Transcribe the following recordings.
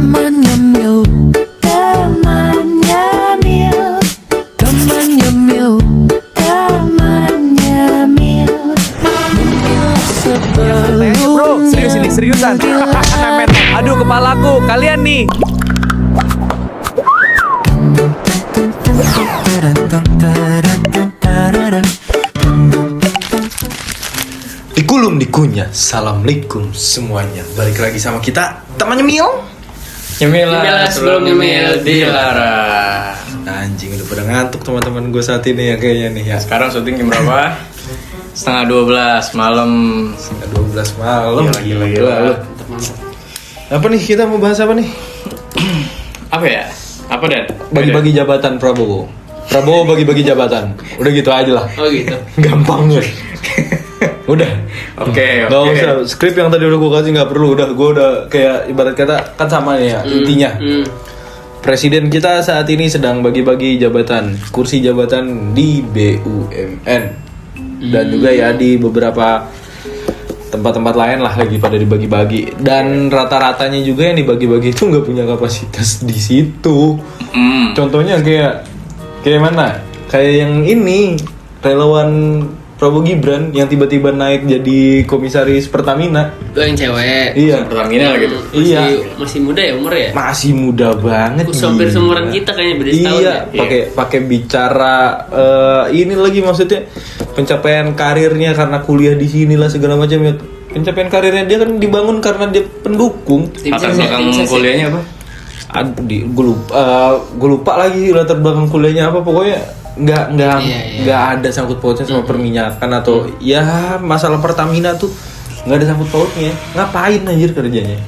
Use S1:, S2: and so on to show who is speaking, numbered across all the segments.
S1: Nyemil, teman nyemil, teman nyemil, teman nyemil.
S2: Bro, serius ini, seriusan. Aduh kepalaku, kalian nih.
S3: Dikulum dikunyah, assalamualaikum semuanya. Balik lagi sama kita, temannya Mil.
S4: Nyemil sebelum nyemil dilarang.
S3: Anjing udah pada ngantuk teman-teman gue saat ini ya kayaknya nih ya.
S4: Sekarang syuting jam berapa? Setengah 12 malam.
S3: 12 malam.
S4: Gila.
S3: Lu. Apa nih kita mau bahas apa nih?
S4: Apa ya? Apa Dan?
S3: Bagi-bagi jabatan Prabowo. Prabowo bagi-bagi jabatan. Udah gitu aja lah.
S4: Oh gitu.
S3: Gampang ya. Udah.
S4: Oke.
S3: Gak usah skrip yang tadi udah gue kasih nggak perlu. Gue udah kayak ibarat kata kan sama nih ya intinya. Presiden kita saat ini sedang bagi-bagi jabatan, kursi jabatan di BUMN dan juga ya di beberapa tempat-tempat lain lah lagi pada dibagi-bagi. Dan rata-ratanya juga yang dibagi-bagi itu nggak punya kapasitas di situ. Contohnya kayak mana? Kayak yang ini relawan Prabowo Gibran yang tiba-tiba naik jadi komisaris Pertamina.
S5: Yang cewek.
S3: Iya.
S4: Pertamina gitu.
S5: Masih muda ya umur ya?
S3: Masih muda banget.
S5: Hampir
S3: gila.
S5: seumuran kita kayaknya beda setahun
S3: Iya, pakai bicara ini lagi maksudnya pencapaian karirnya karena kuliah di sini lah segala macam ya. Pencapaian karirnya dia kan dibangun karena dia pendukung.
S4: Latar belakang kuliahnya apa?
S3: Gue lupa lagi latar belakang kuliahnya apa, pokoknya nggak ada sangkut pautnya sama perminyakan atau ya masalah Pertamina tuh nggak ada sangkut pautnya. Ngapain anjir kerjanya?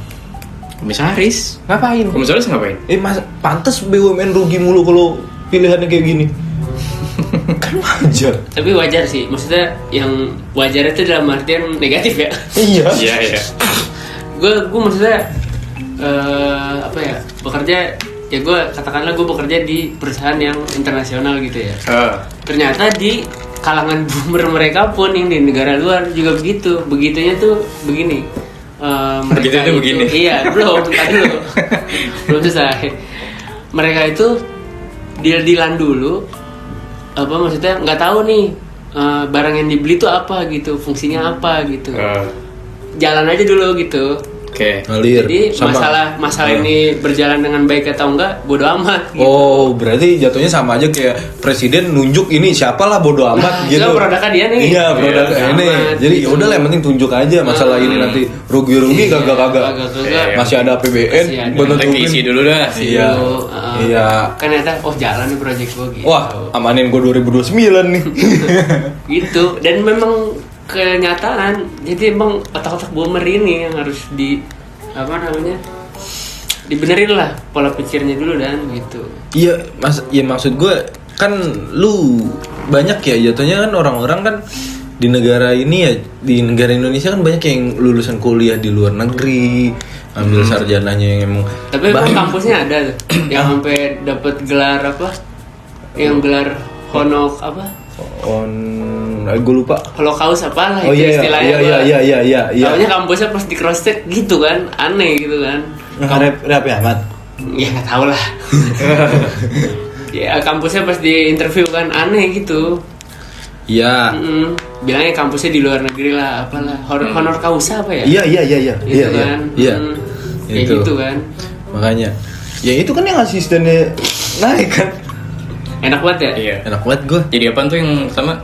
S4: Komisaris.
S3: Ngapain?
S4: Komisaris ngapain?
S3: Pantes BUMN rugi mulu kalau pilihannya kayak gini. Kan wajar.
S5: Tapi wajar sih, maksudnya yang wajar itu dalam artian negatif ya.
S3: Iya.
S4: Iya.
S5: Gue maksudnya bekerja ya, gue katakanlah gue bekerja di perusahaan yang internasional gitu ya. Ternyata di kalangan boomer mereka pun yang di negara luar juga begitunya tuh begini.
S4: Begitu itu begini.
S5: Iya, tadi dulu belum selesai. Mereka itu deal-dealan dulu, maksudnya nggak tahu nih barang yang dibeli itu apa gitu, fungsinya apa gitu. Jalan aja dulu gitu.
S3: Oke. Ngalir.
S5: Jadi
S3: sama.
S5: masalah ini berjalan dengan baik atau enggak bodo amat gitu.
S3: Oh, berarti jatuhnya sama aja kayak presiden nunjuk ini siapalah bodo amat gitu.
S5: Enggak, produknya dia nih.
S3: Iya, produknya ini. Jadi ya udah lah, yang penting tunjuk aja masalah ini nanti rugi-rugi kagak. Masih ada APBN,
S4: Bentuk isi dulu dah.
S3: Iya.
S5: Kan ternyata jalan nih proyek gue gitu.
S3: Wah, amanin gue 2029 nih.
S5: Gitu. Dan memang kenyataan, jadi emang otak-otak boomer ini yang harus dibenerin lah pola pikirnya dulu dan gitu. Iya,
S3: maksud gue kan lu banyak ya jatuhnya kan orang-orang kan di negara ini ya, di negara Indonesia kan banyak yang lulusan kuliah di luar negeri, ambil sarjananya yang emang.
S5: Tapi emang kampusnya ada tuh yang sampai dapat gelar apa? Yang gelar honok apa?
S3: Gue lupa.
S5: Holocaust apa lah itu istilahnya.
S3: Iya.
S5: Soalnya kampusnya pas di cross check gitu kan, aneh gitu kan.
S3: Rapi amat.
S5: Ya nggak tahu lah. Ya kampusnya pas di interview kan aneh gitu.
S3: Iya.
S5: Bilangnya kampusnya di luar negeri lah, apalah. Honor causa apa ya?
S3: Iya.
S5: Gitu kan.
S3: Iya.
S5: Ya gitu kan.
S3: Makanya. Ya itu kan yang asistennya naik kan.
S5: Enak banget ya?
S4: Iya.
S3: Enak banget gue.
S4: Jadi apa tuh yang pertama?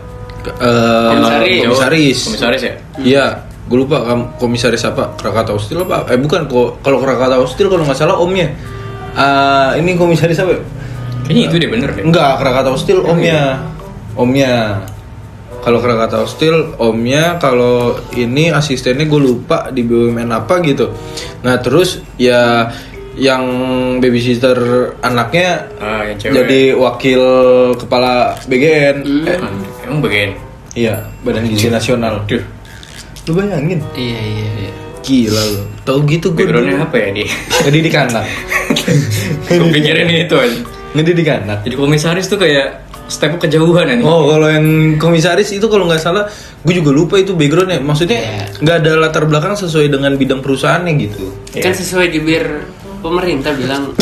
S3: Komisaris
S4: ya?
S3: Iya, gue lupa komisaris apa, Krakatau Steel apa? Bukan, kalau Krakatau Steel kalau nggak salah omnya. Ini komisaris apa?
S4: Kayaknya itu deh bener deh.
S3: Enggak, Krakatau Steel omnya. Kalau Krakatau Steel omnya, kalau ini asistennya gue lupa di BUMN apa gitu. Nah terus ya yang babysitter anaknya
S4: yang cewek.
S3: jadi wakil kepala BGN.
S4: Emang BGN?
S3: Iya, Badan Gizi Nasional. Lu bayangin?
S5: Iya.
S3: Gila lu. Tahu gitu gue.
S4: Backgroundnya apa ya dia?
S3: Ngedidik anak.
S4: Gue pikirin itu aja.
S3: Ngedidik anak.
S4: Jadi komisaris tuh kayak step kejauhan nih.
S3: Oh, kalau yang komisaris itu kalau nggak salah, gue juga lupa itu backgroundnya. Maksudnya nggak ada latar belakang sesuai dengan bidang perusahaannya gitu.
S5: Kan sesuai jubir pemerintah bilang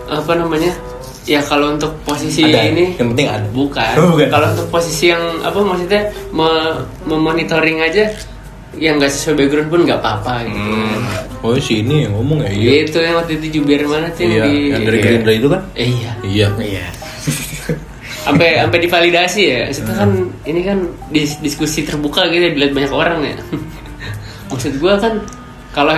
S5: apa namanya? Ya kalau untuk posisi
S3: Ada.
S5: ini
S3: Yang penting ada.
S5: bukan.
S3: Oh, bukan.
S5: Kalau untuk posisi yang apa maksudnya memonitoring aja yang nggak sesuai background pun nggak apa-apa gitu.
S3: Oh si ini yang ngomong ya? Iya.
S5: Itu yang waktu itu jubir mana tuh
S3: Iya, yang dari
S4: Iya.
S3: Gerindra itu kan?
S5: Iya.
S3: Iya.
S4: Iya.
S5: Sampai divalidasi ya. Itu kan ini kan diskusi terbuka gitu ya, dilihat banyak orang ya. Maksud gua kan kalau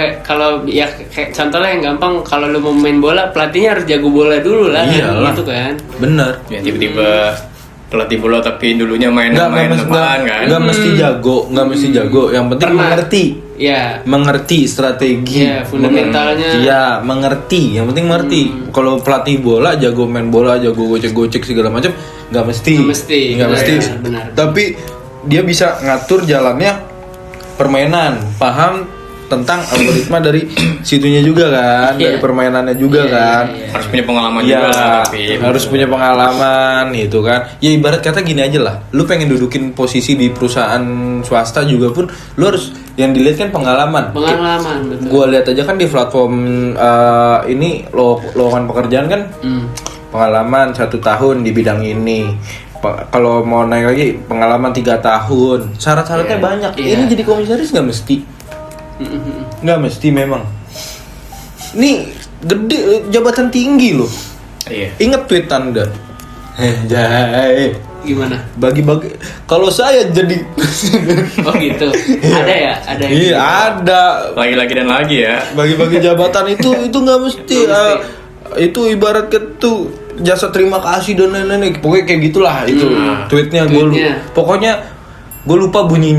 S5: ya kayak contohnya yang gampang, kalau lu mau main bola pelatihnya harus jago bola dulu lah
S3: Iyalah.
S5: gitu kan.
S3: Bener.
S4: Ya tiba-tiba pelatih bola tapi dulunya main apaan kan?
S3: Nggak mesti jago, nggak mesti jago. Yang penting
S5: Pernah.
S3: mengerti,
S5: Ya,
S3: mengerti strategi.
S5: ya fundamentalnya.
S3: Iya, mengerti. Yang penting mengerti. Kalau pelatih bola jago main bola, jago gocek-gocek segala macam, nggak mesti.
S5: Nggak mesti.
S3: Nggak
S5: Iya,
S3: mesti.
S5: benar.
S3: Tapi dia bisa ngatur jalannya permainan, paham tentang algoritma dari situnya juga kan,
S5: Iya.
S3: dari permainannya juga
S5: Iya,
S3: kan.
S5: iya, iya.
S4: Harus punya pengalaman
S3: Iya,
S4: juga lah tapi
S3: harus punya pengalaman itu kan. Ya ibarat kata gini aja lah. Lu pengen dudukin posisi di perusahaan swasta juga pun lu harus yang dilihat kan pengalaman.
S5: Pengalaman betul.
S3: Gua lihat aja kan di platform ini lowongan pekerjaan kan pengalaman 1 tahun di bidang ini. Kalau mau naik lagi pengalaman 3 tahun. Syarat-syaratnya banyak.
S5: Iya.
S3: Ini jadi komisaris nggak mesti. Nggak mesti memang. Ini gede jabatan tinggi loh.
S4: iya.
S3: Ingat tweet Anda. Jai.
S5: Gimana?
S3: Bagi-bagi. Kalau saya jadi
S5: Oh gitu. Ada ya? Ada yang
S3: iya
S5: gitu.
S3: ada.
S4: Lagi-lagi dan lagi ya.
S3: Bagi-bagi jabatan itu nggak mesti.
S5: Nggak mesti.
S3: Itu ibarat tuh jasa terima kasih dan lain-lain. Pokoknya kayak gitulah itu tweetnya.
S5: Tweetnya.
S3: Pokoknya gue lupa bunyi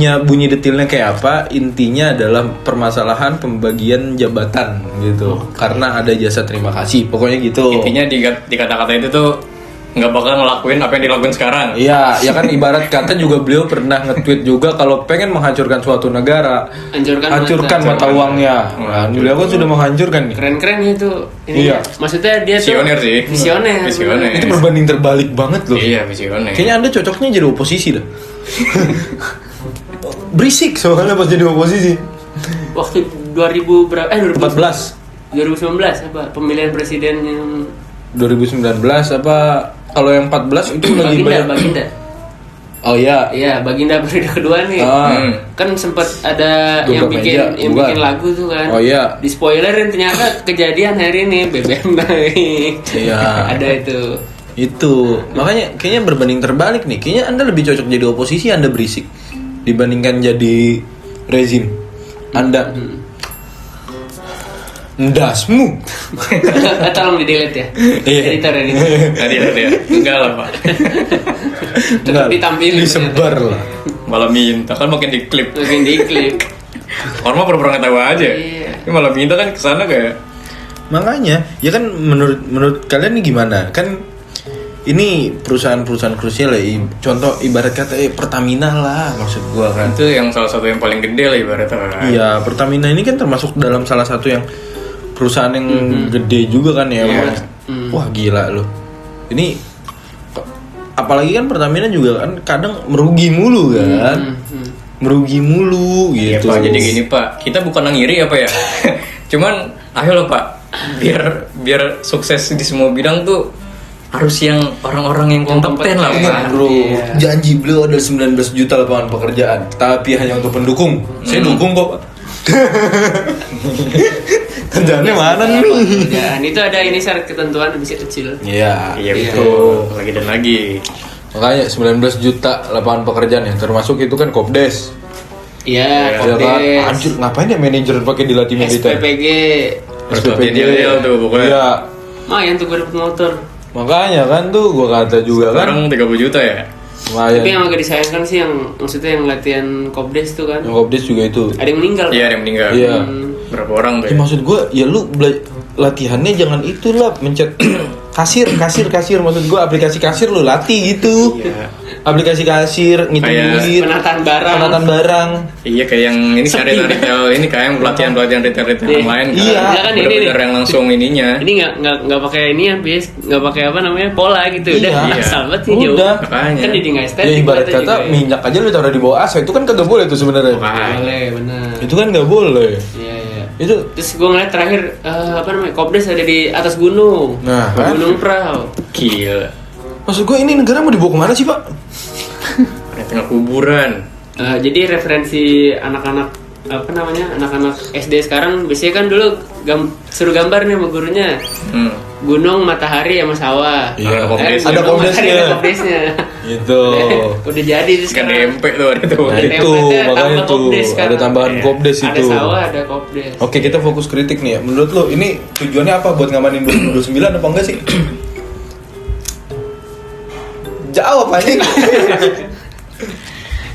S3: detailnya kayak apa. Intinya adalah permasalahan pembagian jabatan gitu. Karena ada jasa terima kasih. Pokoknya gitu.
S4: Intinya di kata-kata itu tuh nggak bakal ngelakuin apa yang dilakuin sekarang.
S3: Iya, ya kan ibarat kata juga beliau pernah nge-tweet juga kalau pengen menghancurkan suatu negara, hancurkan mata uangnya. Nah, beliau kan sudah menghancurkan nih.
S5: Keren-keren itu. Ini
S3: Iya.
S5: Maksudnya dia tuh
S4: Visioner sih.
S5: Visioner.
S4: Visioner.
S3: Itu berbanding terbalik banget loh.
S4: Iya, visioner.
S3: Kayaknya Anda cocoknya jadi oposisi dah. Berisik soalnya pas jadi oposisi.
S5: Waktu 2000 berapa?
S3: 14
S5: 2019 apa? Pemilihan presiden yang
S3: 2019 apa kalau yang 14 itu lagi banyak.
S5: Baginda.
S3: Oh iya.
S5: Iya, Baginda periode kedua nih.
S3: Ah.
S5: Kan sempat ada yang
S3: Gebrak
S5: bikin
S3: meja,
S5: yang
S3: bukan?
S5: bikin lagu tuh kan.
S3: Oh iya.
S5: Di spoilerin ternyata kejadian hari ini BBM naik.
S3: Iya.
S5: Ada itu.
S3: Itu makanya kayaknya berbanding terbalik nih. Kayaknya Anda lebih cocok jadi oposisi, Anda berisik dibandingkan jadi rezim. Anda ndasmu.
S5: Tolong di-delete ya.
S3: Iya.
S5: Editor.
S4: Tadi ya. Enggak lah, Pak.
S5: Tetap ditampilin
S3: disebar lah.
S4: Malah minta kan makin diklip.
S5: Mungkin di klip.
S4: Orang mah pura-pura nggak tahu aja.
S5: Iya.
S4: Ini malah minta kan kesana kayak
S3: Makanya ya kan menurut kalian nih gimana? Kan ini perusahaan-perusahaan krusial ya. Contoh ibarat kata Pertamina lah maksud gua kan.
S4: itu yang salah satu yang paling gede lah ibaratnya kan.
S3: Iya, Pertamina ini kan termasuk dalam salah satu yang perusahaan yang gede juga kan ya.
S4: Iya.
S3: Wah gila loh. Ini apalagi kan Pertamina juga kan kadang merugi mulu kan. Merugi mulu
S4: Iya
S3: gitu.
S4: Pak, jadi gini Pak, kita bukan ngiri apa ya. Cuman ayo loh Pak, biar sukses di semua bidang tuh harus yang orang-orang yang kompeten lah Pak.
S3: Bro,
S5: Iya.
S3: janji beliau ada 19 juta lapangan pekerjaan, tapi hanya untuk pendukung. Saya dukung kok. Kerjaannya mana nih?
S5: Dan itu ada ini syarat ketentuan bisa kecil.
S3: Iya,
S4: Iya
S5: Iya.
S4: betul, lagi dan lagi.
S3: makanya 19 juta lapangan pekerjaan yang termasuk itu kan Kopdes.
S5: Iya,
S3: Ya kan?
S5: Kopdes,
S3: Anjir, ngapain ya manajer pakai dilatih militer?
S5: SPPG.
S4: SPPG tuh pokoknya.
S3: Iya.
S5: Yang tuh gue dapet motor.
S3: Makanya kan tuh gua kata juga kan.
S4: Sekarang 30 juta ya.
S5: Tapi
S3: Lumayan.
S5: yang agak disayangkan sih yang maksudnya yang latihan Kopdes tuh kan.
S3: Yang Kopdes juga itu.
S5: Ada yang meninggal.
S4: Iya, ada yang meninggal.
S3: Iya.
S4: Berapa orang tuh
S3: Ya,
S4: ya?
S3: maksud gua ya lu latihannya jangan itulah mencet kasir maksud gua aplikasi kasir lu latih gitu.
S4: Iya.
S3: Aplikasi kasir ngitung
S4: Kayak
S3: duit,
S5: Penataan barang.
S4: Iya kayak yang ini kan
S5: Sepi.
S4: retail ini kayak pelatihan retail
S5: Iya.
S4: online kan.
S3: Iya.
S5: Kan ini
S4: Bener-bener
S5: nih.
S4: yang langsung ininya.
S5: Ini nggak pakai ini ya, bis nggak pakai apa namanya pola gitu. Udah
S3: Iya.
S5: asal banget sih jauh.
S3: Udah.
S4: Makanya.
S5: Kan jadi nggak estetik.
S3: Ya ibarat
S5: itu
S3: kata
S5: juga ya.
S3: minyak aja lu taruh di bawah AC itu kan kagak boleh tuh sebenarnya.
S4: Wah.
S5: Boleh, benar.
S3: Itu kan nggak boleh.
S5: Iya.
S3: Itu
S5: Terus gue ngeliat terakhir Kopdes ada di atas gunung.
S3: Nah, kan?
S5: Gunung Prau.
S4: Gila.
S3: maksud gue ini negara mau dibawa kemana sih, Pak?
S4: Ada tengah kuburan.
S5: Jadi referensi anak-anak anak-anak SD sekarang biasanya kan dulu suruh gambar nih sama gurunya. Gunung, matahari sama sawah.
S3: Iya,
S4: ada
S5: gunung,
S3: kopdesnya.
S5: matahari, ada kopdesnya.
S3: Gitu.
S5: Udah jadi itu
S4: Kan
S5: sekarang.
S4: DMP tuh ada tuh.
S3: Nah,
S5: Ada
S3: itu
S5: template-nya,
S3: makanya
S5: tambah
S3: tuh
S5: kopdes sekarang.
S3: ada tambahan kopdes
S5: Ada
S3: itu.
S5: sawah, ada kopdes.
S3: Oke, kita fokus kritik nih ya. Menurut lo ini tujuannya apa, buat ngamanin 2029 apa enggak sih? Jawab aja.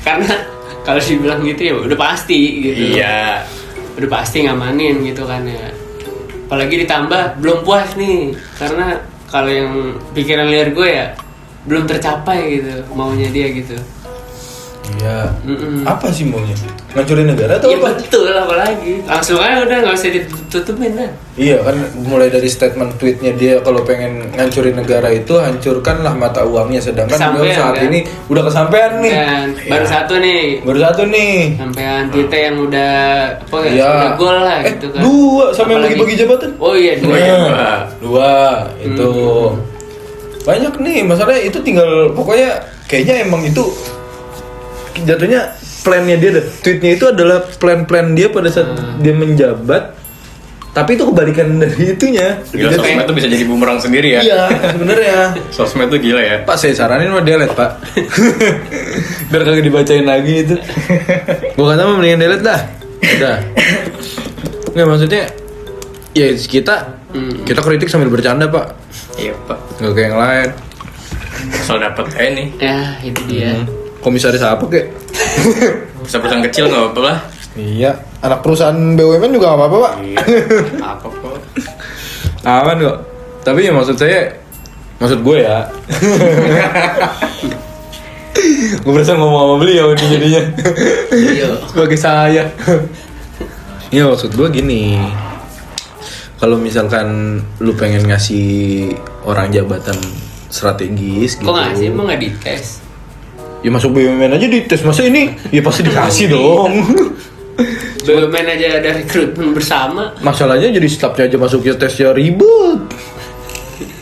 S5: Karena kalau dibilang gitu ya udah pasti gitu.
S4: Iya.
S5: Udah pasti ngamanin gitu kan ya. Apalagi ditambah belum puas nih, karena kalau yang pikiran liar gue ya belum tercapai gitu maunya dia gitu.
S3: Iya.
S5: Mm-mm.
S3: Apa sih maunya? Ngancurin negara atau
S5: Ya
S3: apa?
S5: betul, apalagi langsung aja udah nggak usah ditutupin dah.
S3: Iya kan, mulai dari statement tweetnya dia kalau pengen ngancurin negara itu hancurkanlah mata uangnya, sedangkan beliau
S5: Kesampean,
S3: saat
S5: kan?
S3: ini udah kesampean nih.
S5: Dan baru satu nih,
S3: Baru satu nih.
S5: sampean kita yang udah apa ya,
S3: Iya.
S5: udah gol lah gitu kan.
S3: Dua sama yang
S5: Apalagi-
S3: bagi-bagi jabatan.
S5: Oh iya dua.
S3: Nah, dua itu banyak nih masalahnya, itu tinggal pokoknya kayaknya emang itu jatuhnya plannya dia deh. Tweetnya itu adalah plan dia pada saat dia menjabat, tapi itu kebalikan dari itunya.
S4: Gila, sosmed tuh bisa jadi bumerang sendiri ya.
S3: Iya sebenarnya.
S4: Sosmed tuh gila ya.
S3: Pak, saya saranin mah delete, Pak. Biar kagak dibacain lagi itu. Gua kata mah mendingan delete dah. Udah. Nggak, maksudnya ya kita kritik sambil bercanda, Pak.
S4: Iya, Pak.
S3: Nggak kayak yang lain.
S4: Asal dapat kayak nih.
S5: Ya itu dia.
S3: Komisaris apa kek?
S4: Perusahaan kecil nggak apa-apa lah.
S3: Iya, anak perusahaan BUMN juga nggak apa-apa, Pak.
S4: Iya. Apa kok?
S3: Aman kok. Tapi ya maksud gue ya. Gue berasa ngomong sama beliau ini jadinya.
S5: Iya.
S3: Sebagai saya. Iya, maksud gue gini. Kalau misalkan lu pengen ngasih orang jabatan strategis gitu.
S5: Kok nggak sih, emang nggak dites?
S3: Ya masuk BUMN aja dites, masa ini? Ya pasti dikasih dong.
S5: BUMN aja ada rekrutmen bersama.
S3: Masalahnya jadi stafnya aja masuknya tesnya ribet.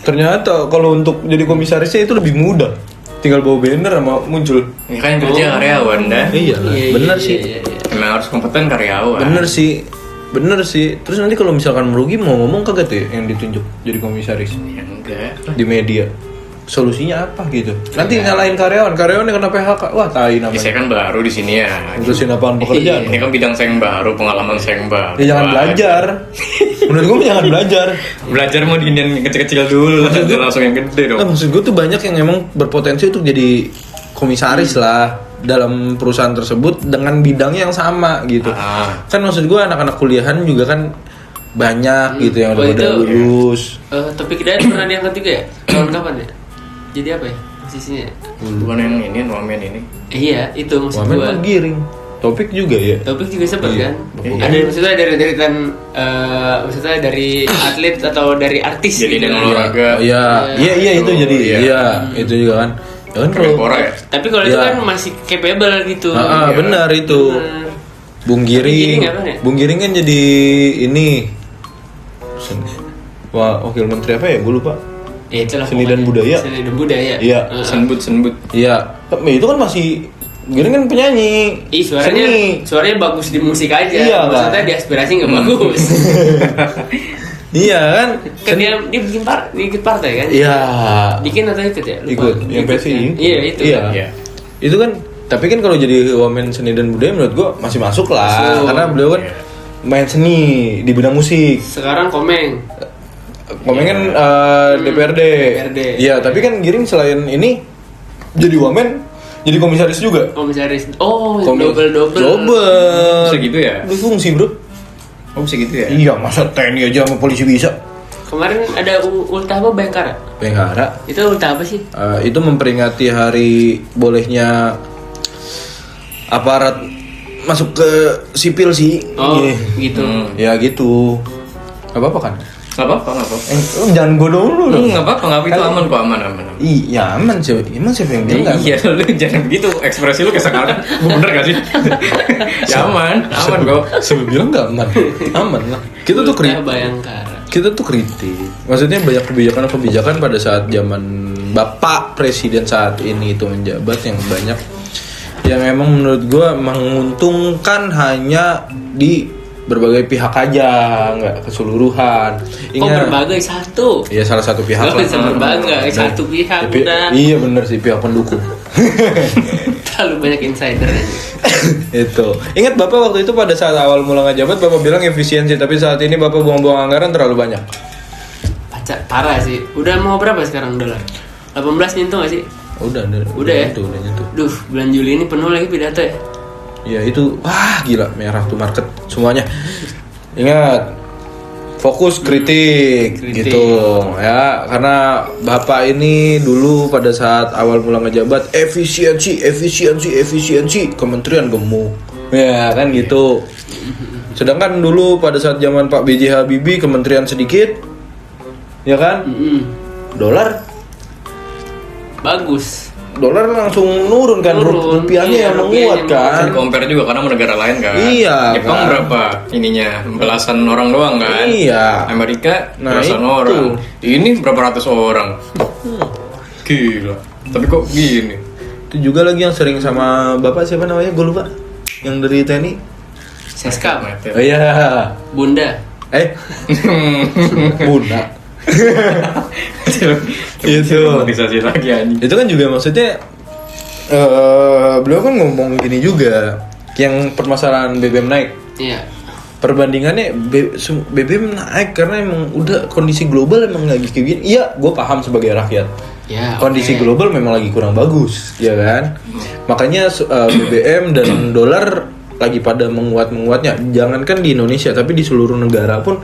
S3: Ternyata kalau untuk jadi komisarisnya itu lebih mudah. Tinggal bawa banner sama muncul.
S4: Ini kan yang kerja karyawan dah.
S3: Iya lah, bener sih.
S5: Iya.
S4: Emang harus kompeten karyawan.
S3: Bener sih. Terus nanti kalau misalkan merugi mau ngomong kagak tuh ya yang ditunjuk jadi komisaris
S4: Ya enggak.
S3: di media. Solusinya apa gitu? Nanti nyalain karyawan yang kena PHK. Wah, tai
S4: Ya,
S3: namanya.
S4: saya kan baru di sini ya.
S3: Ngurusin apaan pekerjaan?
S4: Ini kan bidang saya yang baru, pengalaman saya yang baru.
S3: Ya jangan
S4: Wah,
S3: belajar. Menurut gue jangan belajar.
S4: Belajar mau di yang kecil-kecil dulu, nanti langsung yang gede
S3: Nah,
S4: dong.
S3: maksud gue tuh banyak yang emang berpotensi untuk jadi komisaris lah dalam perusahaan tersebut dengan bidangnya yang sama gitu.
S4: Ah.
S3: Kan maksud gue anak-anak kuliahan juga kan banyak gitu yang udah
S5: Oh,
S3: pada
S5: itu-
S3: lulus.
S5: Topik Hidayat pernah diangkat juga ya? Tahun kapan ya? Jadi apa ya posisinya?
S4: Bukan yang ini, Nuamen ini.
S5: Iya, itu maksud
S3: Wamen
S5: gua.
S3: kan giring. Topik juga ya.
S5: Topik juga sempat
S3: Iya.
S5: kan?
S3: Iya.
S5: Ada maksudnya dari maksudnya dari atlet atau dari artis
S4: Jadi
S5: gitu.
S4: dengan olahraga.
S3: Oh, iya itu jadi
S4: Iya.
S3: iya itu juga kan. Ya kan kalau
S4: Kemenpora ya.
S5: Tapi kalau itu
S3: Iya.
S5: kan masih capable gitu.
S3: Ah, benar itu.
S5: Benar.
S3: Bung Giring.
S5: Giring apa ya?
S3: Bung Giring kan jadi ini. Wah, wakil menteri apa ya? Gue lupa.
S5: Ya, itulah
S3: Seni dan
S5: pokoknya.
S3: budaya.
S5: Seni dan budaya.
S3: Iya.
S5: Heeh.
S4: Senbut.
S3: Iya, itu kan masih Giring kan penyanyi.
S5: Ih,
S3: Seni.
S5: suaranya bagus di musik aja.
S3: Iya,
S5: Maksudnya
S3: kan?
S5: di aspirasi nggak bagus.
S3: Iya kan?
S5: Kan dia ikut partai kan?
S3: Iya.
S5: Bikin atau ikut ya? Lupa.
S3: Ikut yang PSI.
S5: kan? Iya, itu.
S3: Iya.
S4: Iya.
S3: Itu kan, tapi kan kalau jadi wamen seni dan budaya menurut gua masih masuk lah,
S5: Masuk.
S3: karena beliau kan main seni di bidang musik.
S5: Sekarang Komeng.
S3: Komen kan DPRD.
S5: DPRD.
S3: Iya, tapi kan Giring selain ini jadi wamen, jadi komisaris juga.
S5: Komisaris. Oh,
S3: Komis-
S5: double.
S3: Double.
S4: Bisa gitu ya?
S3: Berfungsi, Bro.
S4: Oh bisa gitu ya?
S3: Iya, masa TNI aja sama polisi bisa.
S5: Kemarin ada ultah apa Bayangkara?
S3: Bayangkara.
S5: Itu ultah apa sih?
S3: Itu memperingati hari bolehnya aparat masuk ke sipil sih.
S5: Oh,
S3: Iya.
S5: gitu.
S3: Ya gitu. Gak apa-apa kan?
S4: Nggak apa-apa, nggak apa-apa.
S3: Jangan gue dulu dong.
S4: Nggak apa-apa, nggak apa, itu aman kok, aman.
S3: Iya aman sih. Emang siapa yang bilang?
S4: Iya, lu jangan begitu, ekspresi lu kayak sekarang. Gue bener gak sih? Ya aman kok.
S3: Siapa bilang nggak aman? Aman lah. Kita tuh kritik.
S5: Bayangkara.
S3: Kita tuh kritik. Maksudnya banyak kebijakan pada saat zaman Bapak Presiden saat ini itu menjabat yang banyak yang emang menurut gue menguntungkan hanya di berbagai pihak aja, nggak keseluruhan.
S5: Berbagai satu.
S3: Iya salah satu pihak.
S5: Nggak bisa berbagai satu pihak udah.
S3: Iya bener sih pihak pendukung.
S5: Terlalu banyak insider aja.
S3: Itu. Ingat Bapak waktu itu pada saat awal mula ngejabat Bapak bilang efisiensi, tapi saat ini Bapak buang-buang anggaran terlalu banyak.
S5: Parah sih. Udah mau berapa sekarang dolar? 18 nyentuh gak sih?
S3: Udah
S5: ya?
S3: nyentuh.
S5: Duh, bulan Juli ini penuh lagi pidato ya.
S3: Ya itu, wah gila merah tuh market semuanya. Ingat, fokus kritik gitu ya, karena Bapak ini dulu pada saat awal mula ngejabat efisiensi, kementerian gemuk. Ya kan gitu. Sedangkan dulu pada saat zaman Pak B.J. Habibie kementerian sedikit. Ya kan? Dolar
S5: bagus.
S3: Dolar langsung nurun kan, rupiahnya yang menguat kan.
S4: Compare juga karena sama negara lain kan.
S3: Iya.
S4: Jepang
S3: kan?
S4: berapa ininya? Belasan orang doang kan.
S3: Iya.
S4: Amerika
S3: Nah,
S4: belasan
S3: itu.
S4: orang. Ini berapa ratus orang. Gila. Tapi kok gini?
S3: Itu juga lagi yang sering sama Bapak siapa namanya? Gue lupa. Yang dari TNI.
S5: Seskap.
S3: Oh iya.
S5: Bunda.
S3: Bunda. Itu.
S4: Mobilisasi lagi anjing.
S3: Itu kan juga maksudnya beliau kan ngomong gini juga, yang permasalahan BBM naik.
S5: Iya.
S3: Perbandingannya BBM naik karena emang udah kondisi global emang lagi kayak gini. Iya, gue paham sebagai rakyat.
S5: Ya,
S3: Kondisi global memang lagi kurang bagus, ya kan? Makanya BBM dan dolar lagi pada menguatnya. Jangankan di Indonesia, tapi di seluruh negara pun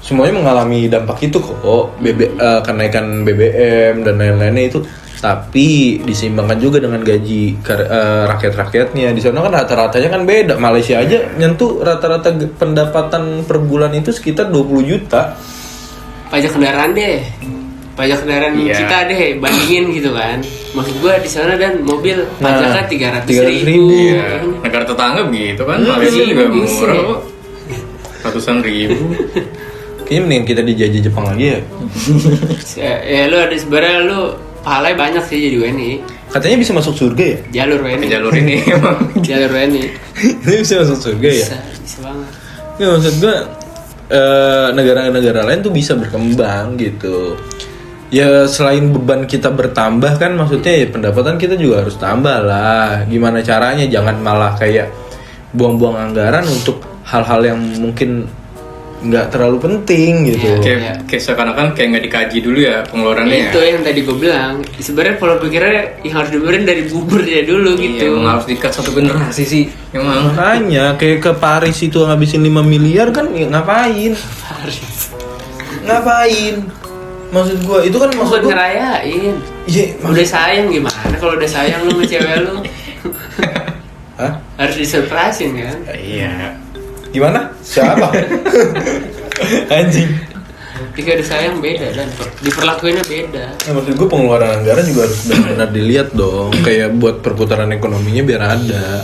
S3: semuanya mengalami dampak itu kok. Kenaikan BBM dan lain-lainnya itu. Tapi diseimbangkan juga dengan gaji rakyat-rakyatnya. Di sana kan rata-ratanya kan beda. Malaysia aja nyentuh rata-rata pendapatan per bulan itu sekitar 20 juta.
S5: Pajak kendaraan deh. Pajak kendaraan kita deh bandingin gitu kan. Maksud gua di sana dan mobil pajaknya 300.000.
S4: Iya. Negara tetangga begitu kan. Malaysia juga murah kok. Ratusan ribu.
S3: Kayaknya mending kita dijajah Jepang lagi ya.
S5: Ya lu ada sebenarnya lu pahalanya banyak sih jadi WNI.
S3: Katanya bisa masuk surga ya?
S5: Jalur WNI.
S4: Jalur ini emang.
S5: Jalur WNI.
S3: Ini bisa masuk surga ya?
S5: Bisa banget.
S3: Ya maksud gue negara-negara lain tuh bisa berkembang gitu. Ya selain beban kita bertambah kan, maksudnya ya pendapatan kita juga harus tambah lah. Gimana caranya? Jangan malah kayak buang-buang anggaran untuk hal-hal yang mungkin nggak terlalu penting gitu.
S4: Kayak seakan-akan kayak nggak dikaji dulu ya pengeluarannya.
S5: Itu yang tadi gue bilang. Sebenarnya kalau pikirnya yang harus dibenerin dari buburnya dulu gitu.
S4: Iya, emang harus dikat satu generasi sih. Emang.
S3: Makanya kayak ke Paris itu ngabisin 5 miliar kan ya ngapain? Ngapain? Maksud gua itu kan maksud gua
S5: ngerayain.
S3: Iya,
S5: udah sayang gimana kalau udah sayang lu sama cewek lu?
S3: Hah?
S5: Harus disurprisein kan?
S4: Iya.
S3: Gimana? Siapa? Anjing.
S5: Jika udah sayang beda dan diperlakuinnya beda.
S3: Nah, maksud gue pengeluaran anggaran juga harus benar-benar dilihat dong. Kayak buat perputaran ekonominya biar ada.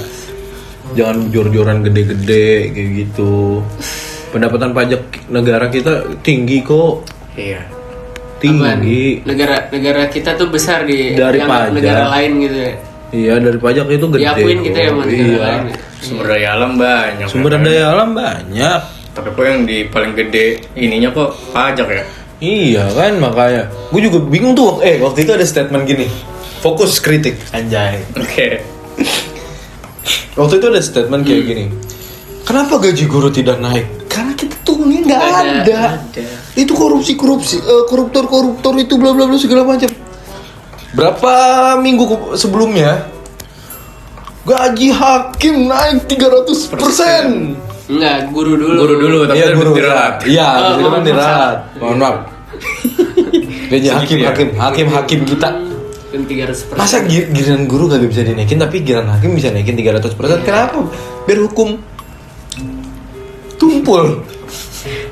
S3: Jangan jor-joran gede-gede kayak gitu. Pendapatan pajak negara kita tinggi kok.
S4: Iya.
S3: Tinggi.
S5: Negara kita tuh besar
S3: dari pajak.
S5: Negara lain gitu ya.
S3: Iya, dari pajak itu gede.
S5: Diakuin kita ya sama negara lain.
S4: Sumber daya alam banyak.
S3: Sumber daya alam banyak.
S4: Tapi kok yang di paling gede ininya kok pajak ya?
S3: Iya kan, makanya gue juga bingung tuh. Waktu itu ada statement gini, fokus kritik. Anjay.
S4: Oke.
S3: Waktu itu ada statement kayak gini, kenapa gaji guru tidak naik? Karena kita tuh ini nggak ada. Itu korupsi, koruptor itu bla bla bla segala macam. Berapa minggu sebelumnya gaji hakim naik 300%.
S5: Enggak, guru
S4: dulu tapi
S3: guru
S4: diralat.
S3: Iya, itu kan diralat. Mohon maaf. Gaji hakim kita.
S5: Kan 300%.
S3: Masa giliran guru gak bisa dinaikin tapi giliran hakim bisa naikin 300%? Kenapa? Biar hukum tumpul.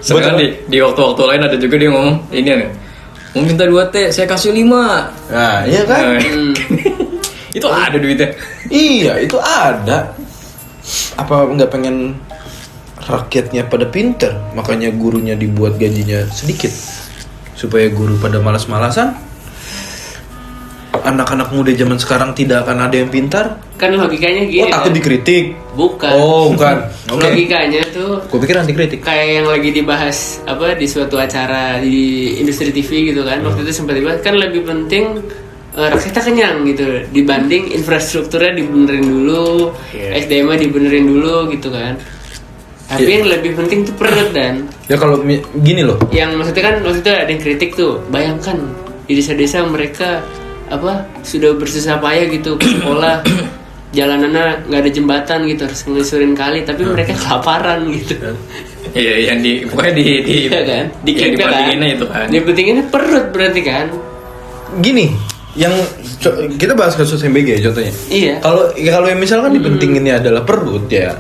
S4: Sedangkan di waktu-waktu lain ada juga dia ngomong ini nih, mau minta 2 T, saya kasih 5.
S3: Nah, iya kan?
S4: Itu ada duitnya.
S3: Iya, itu ada. Apa nggak pengen rakyatnya pada pinter, makanya gurunya dibuat gajinya sedikit supaya guru pada malas-malasan. Anak-anak muda zaman sekarang tidak akan ada yang pintar.
S5: Kan logikanya gini.
S3: Oh, takut
S5: kan?
S3: dikritik.
S5: Bukan.
S3: Oh, bukan. Oke.
S5: Logikanya tuh
S3: Gue pikir anti kritik.
S5: kayak yang lagi dibahas apa di suatu acara di industri TV gitu kan. Waktu itu sempat dibahas kan lebih penting rakyatnya kenyang gitu dibanding infrastrukturnya dibenerin dulu, SDM-nya dibenerin dulu gitu kan. Tapi yang lebih penting tuh perut dan
S3: Ya kalau gini loh.
S5: yang maksudnya kan waktu itu ada yang kritik tuh, bayangkan di desa-desa mereka apa sudah bersusah payah gitu ke sekolah, jalanannya nggak ada jembatan gitu, harus ngelisurin kali, tapi mereka kelaparan gitu.
S4: Iya, yang pokoknya di
S5: Iya kan?
S4: yang
S5: Dikritik kan?
S4: dibandinginnya itu kan.
S5: Dibandinginnya perut berarti kan?
S3: Gini, yang kita bahas kasus MBG ya, contohnya.
S5: Iya.
S3: Kalau yang misalkan dipentinginnya adalah perut ya.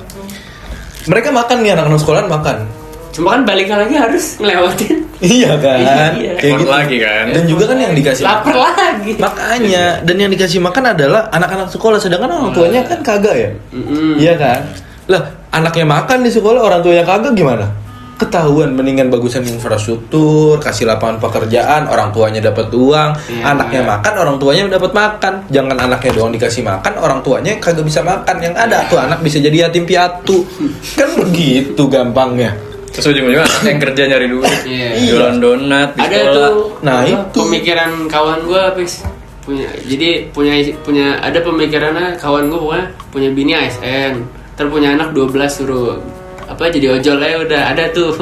S3: Mereka makan nih, anak-anak sekolah makan.
S5: Cuma kan balik lagi harus ngelewatin.
S3: Iya kan?
S5: Iya.
S3: Kayak
S4: Lapar lagi kan.
S3: Dan juga kan yang dikasih
S5: Lapar lagi.
S3: makanya, dan yang dikasih makan adalah anak-anak sekolah, sedangkan orang tuanya kan kagak ya. Iya kan? Lah, anaknya makan di sekolah, orang tuanya kagak gimana? Ketahuan, mendingan bagusan infrastruktur, kasih lapangan pekerjaan, orang tuanya dapat uang, anaknya makan, orang tuanya dapat makan. Jangan anaknya doang dikasih makan, orang tuanya kagak bisa makan. Yang ada tuh anak bisa jadi yatim piatu. Kan begitu gampangnya.
S4: Terus ujung-ujungnya anak yang kerja nyari duit,
S5: Iya.
S4: jualan donat di
S5: Ada
S4: sekolah.
S5: tuh
S3: Nah,
S5: apa,
S3: itu.
S5: pemikiran kawan gue punya ada pemikirannya kawan gue pokoknya punya bini ASN, terus punya anak 12 suruh apa jadi ojol aja udah ada tuh.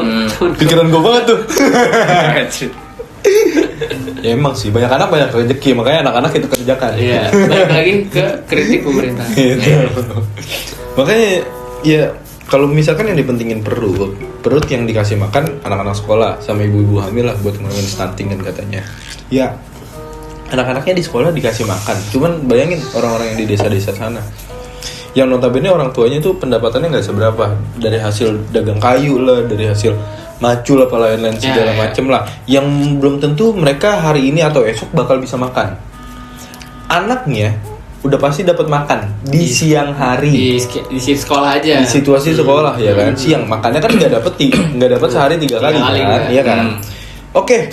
S3: Pikiran gue banget tuh. Ya emang sih, banyak anak banyak rezeki, makanya anak-anak itu kerjakan.
S5: Iya, balik lagi ke kritik pemerintah.
S3: Gitu. Makanya ya kalau misalkan yang dipentingin perut yang dikasih makan anak-anak sekolah sama ibu-ibu hamil lah buat ngurangin stunting kan katanya. Ya anak-anaknya di sekolah dikasih makan. Cuman bayangin orang-orang yang di desa-desa sana, yang notabene orang tuanya tuh pendapatannya nggak seberapa, dari hasil dagang kayu lah, dari hasil macul apa lain-lain segala macem lah, yang belum tentu mereka hari ini atau esok bakal bisa makan. Anaknya udah pasti dapat makan di siang hari,
S5: Di shift sekolah aja.
S3: di situasi sekolah ya kan, siang makannya kan nggak dapat sehari 3 kali
S5: kali,
S3: kan, iya kan. Oke,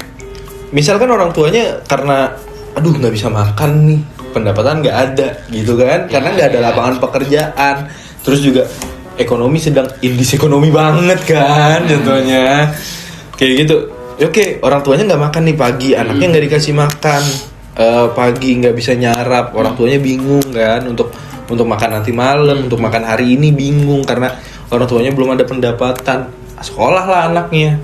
S3: misalkan orang tuanya karena aduh nggak bisa makan nih, pendapatan nggak ada gitu kan, karena nggak ada lapangan pekerjaan, terus juga ekonomi sedang indis ekonomi banget kan contohnya kayak gitu. Oke, orang tuanya nggak makan nih pagi, anaknya nggak dikasih makan pagi, nggak bisa nyarap, orang tuanya bingung kan untuk makan nanti malam, untuk makan hari ini bingung karena orang tuanya belum ada pendapatan. Sekolah lah anaknya,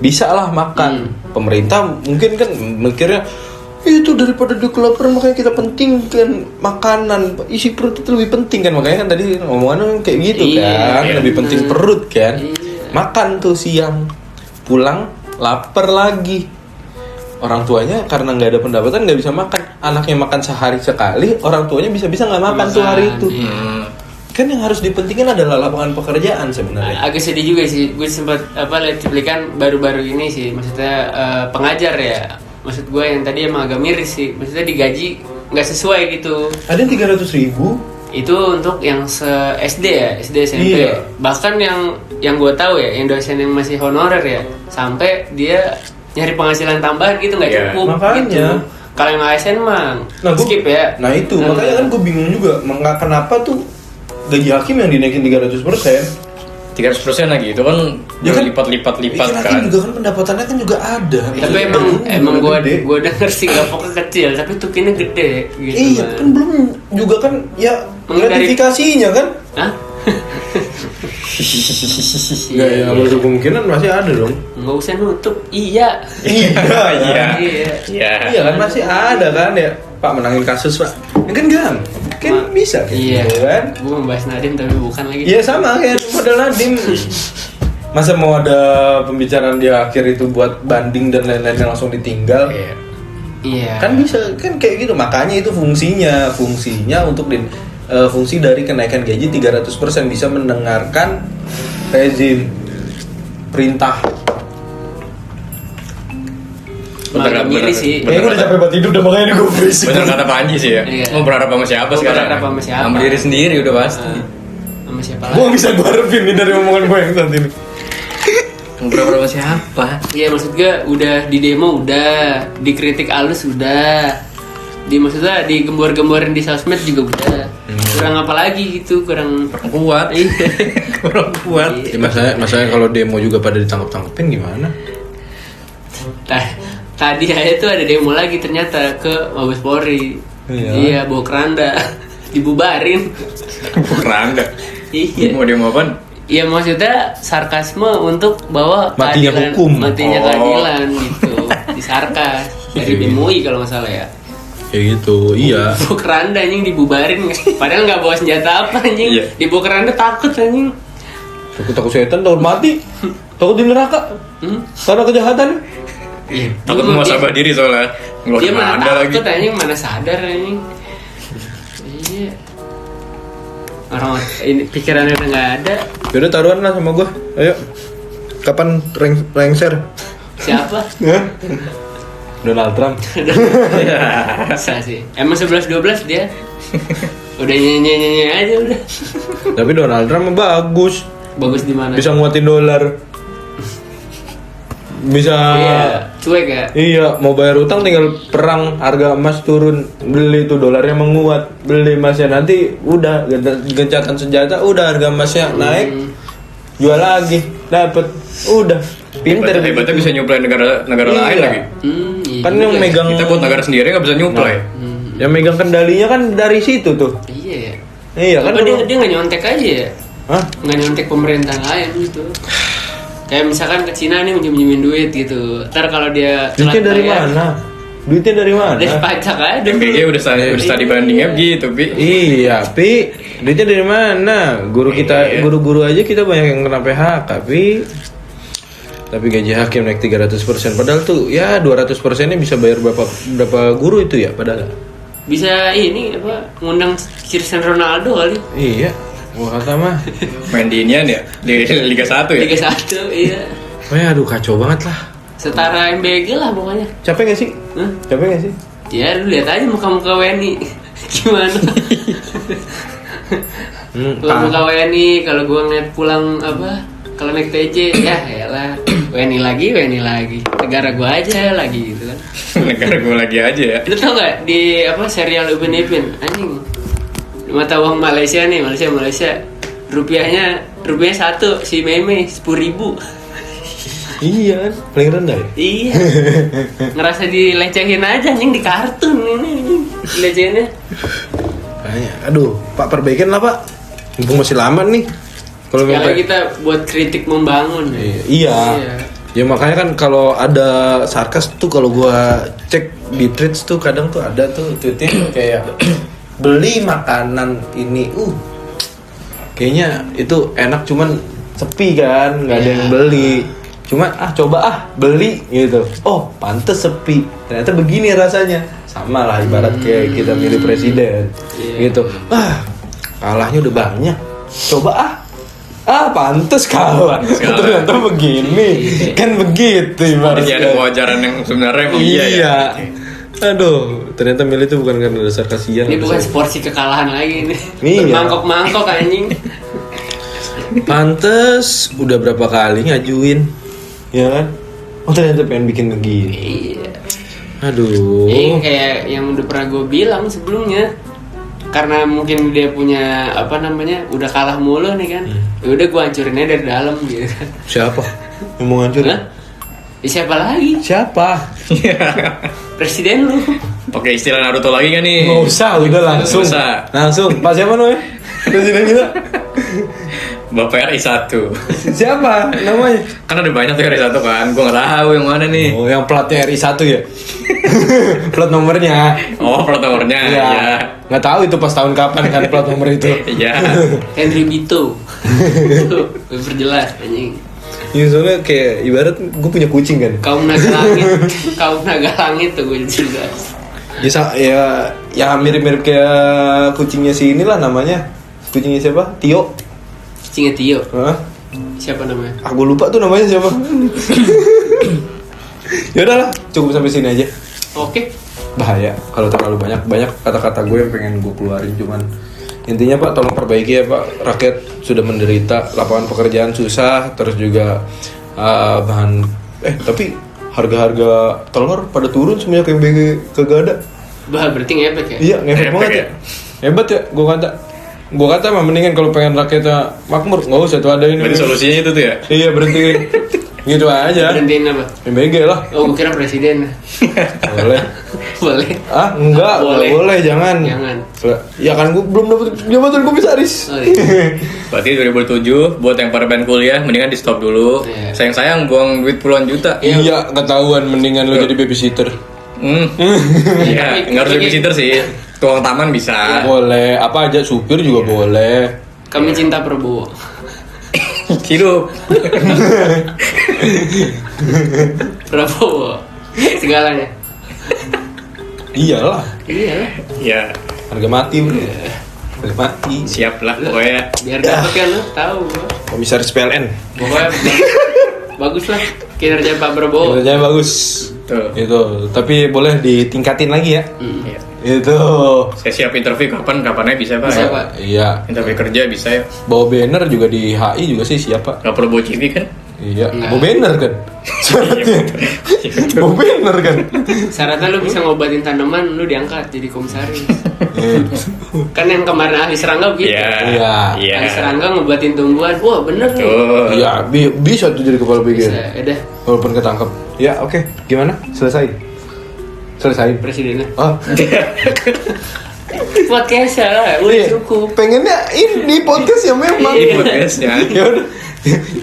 S3: bisa lah makan. Pemerintah mungkin kan mikirnya itu daripada dia kelaparan makanya kita pentingkan makanan, isi perut itu lebih penting kan, makanya kan tadi ngomongan kayak gitu kan, lebih penting perut kan. Makan tuh siang, pulang lapar lagi. Orang tuanya karena nggak ada pendapatan nggak bisa makan, anaknya makan sehari sekali, orang tuanya bisa nggak makan tuh hari itu. Kan yang harus dipentingin adalah lapangan pekerjaan sebenarnya.
S5: Agak sedih juga sih, gue sempat lihat cuplikan baru-baru ini sih, maksudnya pengajar ya, maksud gue yang tadi emang agak miris sih, maksudnya digaji nggak sesuai gitu.
S3: Ada 300.000
S5: itu untuk yang SD ya, SD SMP.
S3: Iya.
S5: Bahkan yang gue tahu ya, yang dosen yang masih honorer ya, sampai dia nyari penghasilan tambahan gitu nggak cukup
S3: makanya.
S5: gitu. Kalau yang ASN mah skip ya.
S3: Nah itu makanya kan gue bingung juga, kenapa tuh gaji hakim yang dinaikin 300%?
S4: 300% lagi itu kan
S3: Ya kan,
S4: lipat
S3: hakim
S4: kan.
S3: juga kan pendapatannya kan juga ada.
S5: Tapi emang gue denger sih gapoknya kecil, tapi tukinnya gede gitu.
S3: Iya kan belum juga kan ya gratifikasinya kan.
S5: Hah?
S3: Nggak ya, menurut kemungkinan masih ada dong.
S5: Nggak usah nutup. Iya.
S3: Iya.
S4: Iya.
S3: Iya kan masih ada kan ya. Pak menangin kasus pak. Ya kan kan bisa kan.
S5: Iya.
S3: Kan?
S5: Gue membahas Nadiem tapi bukan lagi.
S3: Iya sama kayak model Nadiem. Masa mau ada pembicaraan di akhir itu buat banding dan lain-lain langsung ditinggal?
S5: Iya.
S3: Kan bisa kan kayak gitu, makanya itu fungsinya untuk fungsi dari kenaikan gaji 300% bisa mendengarkan rezim perintah
S5: agak miris sih.
S3: Kayaknya gue udah capek banget hidup udah makanya gue berisik.
S4: Bener kata Panji sih ya.
S5: Iya.
S4: Mau berharap sama siapa
S5: Mau
S4: sekarang?
S5: berharap sama siapa?
S4: Sama diri sendiri udah pasti.
S5: Sama siapa
S3: Gue
S5: lagi?
S3: bisa gue harapin nih dari omongan gue yang saat ini.
S4: Mau berharap sama siapa?
S5: Iya maksud gue udah di demo udah, dikritik halus udah, maksudnya digembor-gemborin di sosmed juga udah. Kurang apa lagi gitu, kurang
S4: Kuat.
S5: Iya.
S4: Kurang kuat.
S3: Ya, masalahnya kalau demo juga pada ditangkap-tangkepin gimana?
S5: Tadi aja tuh ada demo lagi ternyata ke Mabes Polri.
S3: Iya.
S5: Iya, bawa keranda dibubarin.
S4: Keranda.
S5: Iya.
S4: Mau demo apaan?
S5: Iya maksudnya sarkasme untuk bawa
S3: Matinya
S5: keadilan,
S3: hukum.
S5: matinya
S4: Oh.
S5: keadilan gitu. Disarkas dari BMUI kalau nggak salah ya.
S3: Ya gitu, iya.
S5: Bawa keranda anjing dibubarin. Padahal nggak bawa senjata apa anjing.
S4: Iya.
S5: Dibawa keranda takut anjing.
S3: Takut setan, takut mati, takut di neraka karena kejahatan.
S5: Iya.
S4: Takut
S5: Dia-
S4: muasabah diri soalnya.
S5: Dia
S4: Ngeluarin
S5: mana
S4: ada lagi.
S5: takut anjing, mana sadar anjing. Iya. Orang ini pikirannya udah nggak ada.
S3: Yaudah taruhan lah sama gue, ayo. Kapan lengser?
S5: Siapa?
S3: Donald Trump.
S5: Bisa sih. Emang 11-12 dia. Udah nyanyi-nyanyi aja udah.
S3: Tapi Donald Trump mah bagus,
S5: Bagus di mana?
S3: bisa nguatin dolar. Bisa.
S5: Iya, cuek ya.
S3: Iya, mau bayar utang tinggal perang, harga emas turun, beli tuh dolarnya menguat, beli emasnya nanti udah gencatan senjata, udah harga emasnya naik, jual lagi, dapet, udah, pinter.
S4: Hebatnya bisa nyuplai negara
S3: Iya.
S4: lain lagi.
S5: Iya
S3: Kan
S5: juga
S3: yang
S5: ya.
S3: megang,
S4: Kita buat negara sendiri nggak bisa nyuplai.
S3: yang megang kendalinya kan dari situ tuh.
S5: Iya ya.
S3: Iya kan?
S5: Apa dia nggak nyontek aja ya?
S3: Hah?
S5: Nggak nyontek pemerintah lain gitu. Kayak misalkan ke Cina nih minjemin duit gitu. Ntar kalau dia telat
S3: Duitnya dari
S5: bayar,
S3: mana? Duitnya dari mana?
S5: Dari pajak aja.
S4: MBG udah study bandingnya begitu, Pi.
S3: Iya, Pi. Duitnya dari mana? Guru kita, guru-guru aja kita banyak yang kena PHK, Pi. Tapi gaji hakim naik 300%. Padahal tuh ya 200%-nya bisa bayar berapa guru itu ya padahal.
S5: Bisa ini apa ngundang Cristiano Ronaldo kali.
S3: Iya. Gua kata mah.
S4: Main di inian ya, di Liga 1 ya.
S5: Liga 1 iya.
S3: Aduh kacau banget lah.
S5: Setara MBG lah pokoknya.
S3: Capek gak sih?
S5: Hah?
S3: Capek gak sih?
S5: Ya lu lihat aja muka-muka WNI. Gimana? Muka WNI kalau gua ngeliat pulang apa? Kalau naik TJ ya elah WNI lagi. Negara gua aja lagi gitu kan.
S4: Negara gue lagi aja ya.
S5: Itu tau gak di apa serial Upin Ipin anjing mata uang Malaysia nih Malaysia rupiahnya satu si meme 10.000.
S3: Iya kan? Paling rendah ya?
S5: Iya. Ngerasa dilecehin aja anjing di kartun ini dilecehinnya.
S3: Kayaknya, aduh, Pak perbaikin lah Pak. Mumpung masih lama nih. Kalau
S5: Sekali
S3: memang
S5: kita buat kritik membangun.
S3: Iya. Ya makanya kan kalau ada sarkas tuh kalau gua cek di tweets tuh kadang tuh ada tuh tweetnya kayak beli makanan ini kayaknya itu enak cuman sepi kan nggak ada yang beli cuman coba beli gitu pantes sepi ternyata begini rasanya sama lah ibarat kayak kita milih presiden gitu kalahnya udah banyak coba pantes kalah ternyata begini kan begitu ibarat
S4: Jadi ada kewajaran yang sebenarnya emang iya ya.
S3: Aduh, ternyata milih itu bukan karena dasar kasihan.
S5: Ini bukan seporsi kekalahan lagi nih.
S3: Iya.
S5: Mangkok-mangkok anjing.
S3: Pantes udah berapa kali ngajuin, ya kan? Ternyata pengen bikin begini.
S5: Iya.
S3: Aduh.
S5: Ini kayak yang udah pernah gue bilang sebelumnya. Karena mungkin dia punya apa namanya udah kalah mulu nih kan. Ya udah gue hancurin aja dari dalam gitu.
S3: Siapa yang mau ngancurin?
S5: Hah? Ya, siapa lagi?
S3: Siapa?
S5: Presiden lu.
S4: Oke, istilah Naruto lagi kan nih?
S3: Nggak usah, udah langsung.
S4: Nggak usah.
S3: Langsung. Pak siapa namanya? Presiden kita?
S4: Bapak RI 1.
S3: Siapa namanya?
S4: Kan ada banyak tuh RI 1 kan, gue nggak tahu yang mana nih.
S3: Oh, yang platnya RI 1 ya? Plat nomornya.
S4: Oh, plat nomornya.
S3: Iya.
S4: Iya.
S3: Nggak tahu itu pas tahun kapan kan plat nomor itu.
S4: Iya.
S5: Henry Bito. Tuh, gue perjelas anjing.
S3: Ya soalnya kayak ibarat gue punya kucing kan.
S5: Kaum naga langit tuh gue jelas.
S3: Ya mirip-mirip kayak kucingnya si inilah namanya. Kucingnya siapa? Tio.
S5: Kucingnya Tio.
S3: Hah?
S5: Siapa namanya?
S3: Aku lupa tuh namanya siapa. Ya udahlah, cukup sampai sini aja.
S5: Oke.
S3: Bahaya kalau terlalu banyak kata-kata gue yang pengen gue keluarin, cuman intinya Pak tolong perbaiki ya Pak, rakyat sudah menderita, lapangan pekerjaan susah, terus juga bahan tapi harga-harga telur pada turun semenjak BG kagak ada.
S5: Bah, berarti ngepet ya?
S3: Iya, ngefek banget ya. Hebat ya, gue kata mah mendingan kalau pengen rakyatnya makmur nggak usah tuh ada ini.
S4: Berarti solusinya itu tuh ya.
S3: Iya, berhenti gitu aja.
S5: Berhentiin apa?
S3: BG lah.
S5: Oh, gue kira presiden.
S3: Boleh.
S5: Boleh.
S3: Ah, enggak, boleh, jangan.
S5: Jangan.
S3: Ya kan gue belum dapat jabatan komisaris.
S5: Oh, iya.
S4: Berarti 2007 buat yang para pengen kuliah mendingan di stop dulu.
S5: Iya.
S4: Sayang-sayang buang duit puluhan juta.
S3: Iya, ketahuan mendingan lo jadi babysitter.
S4: Iya, nggak harus babysitter sih. Tukang taman bisa.
S3: Boleh, apa aja supir juga boleh.
S5: Kami cinta Prabowo.
S4: Hidup.
S5: Prabowo. Segalanya.
S3: Iyalah,
S5: Iya lah.
S4: Ya,
S3: harga mati bro. Harga mati.
S4: siap lah pokoknya.
S5: Biar dapat kan lo tahu gua.
S3: Komisaris PLN.
S5: Pokoknya bagus lah kinerja Pak Prabowo.
S3: Kinerjanya bagus.
S4: Tuh.
S3: Itu, tapi boleh ditingkatin lagi ya.
S4: Iya.
S3: Itu.
S4: Saya siap interview kapan aja bisa Pak.
S5: Bisa,
S4: Ya.
S5: Pak.
S3: Iya.
S4: Interview kerja bisa ya.
S3: Bawa banner juga di HI juga sih siapa?
S4: Nggak perlu bawa CV kan?
S3: Iya.
S5: Enggak.
S3: Bawa banner kan? Syaratnya. Bawa banner kan?
S5: Syaratnya lu bisa ngobatin tanaman, lu diangkat jadi komisaris.
S3: Gitu.
S5: Kan yang kemarin ahli serangga begitu.
S4: Iya.
S3: Iya.
S4: Iya.
S5: Ahli serangga ngobatin tumbuhan. Wah, bener nih.
S4: Tuh.
S3: Iya, bisa tuh jadi kepala
S5: Bisa,
S3: BG.
S5: udah
S3: Walaupun ketangkep. Ya, oke. Gimana? Selesai.
S5: presidennya.
S3: Oh.
S5: Podcast ya, udah
S3: Iya.
S5: cukup.
S3: Pengennya ini podcast ya memang.
S4: Ini podcastnya.
S3: Ya udah.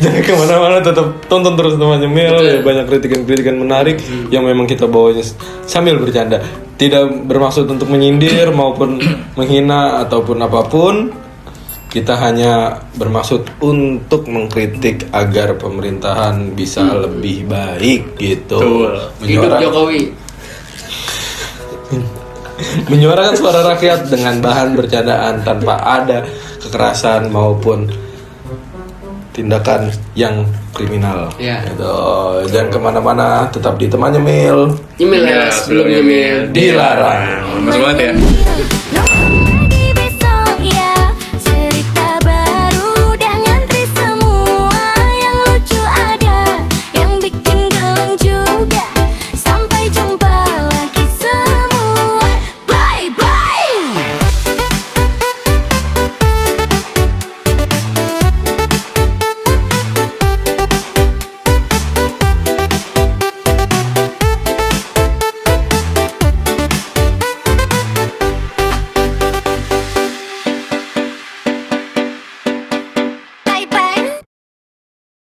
S3: Jangan kemana-mana, tetap tonton terus temannya Mel.
S5: Betul.
S3: Ya, banyak kritikan-kritikan menarik yang memang kita bawanya sambil bercanda. Tidak bermaksud untuk menyindir maupun menghina ataupun apapun. Kita hanya bermaksud untuk mengkritik agar pemerintahan bisa lebih baik gitu.
S4: Betul.
S5: Hidup Jokowi.
S3: Menyuarakan suara rakyat dengan bahan bercandaan tanpa ada kekerasan maupun tindakan yang kriminal.
S5: Ya.
S3: Gitu. Jangan kemana-mana, tetap di temannya Mil.
S5: Email ya, sebelum email
S3: Dilarang.
S4: Mas banget ya.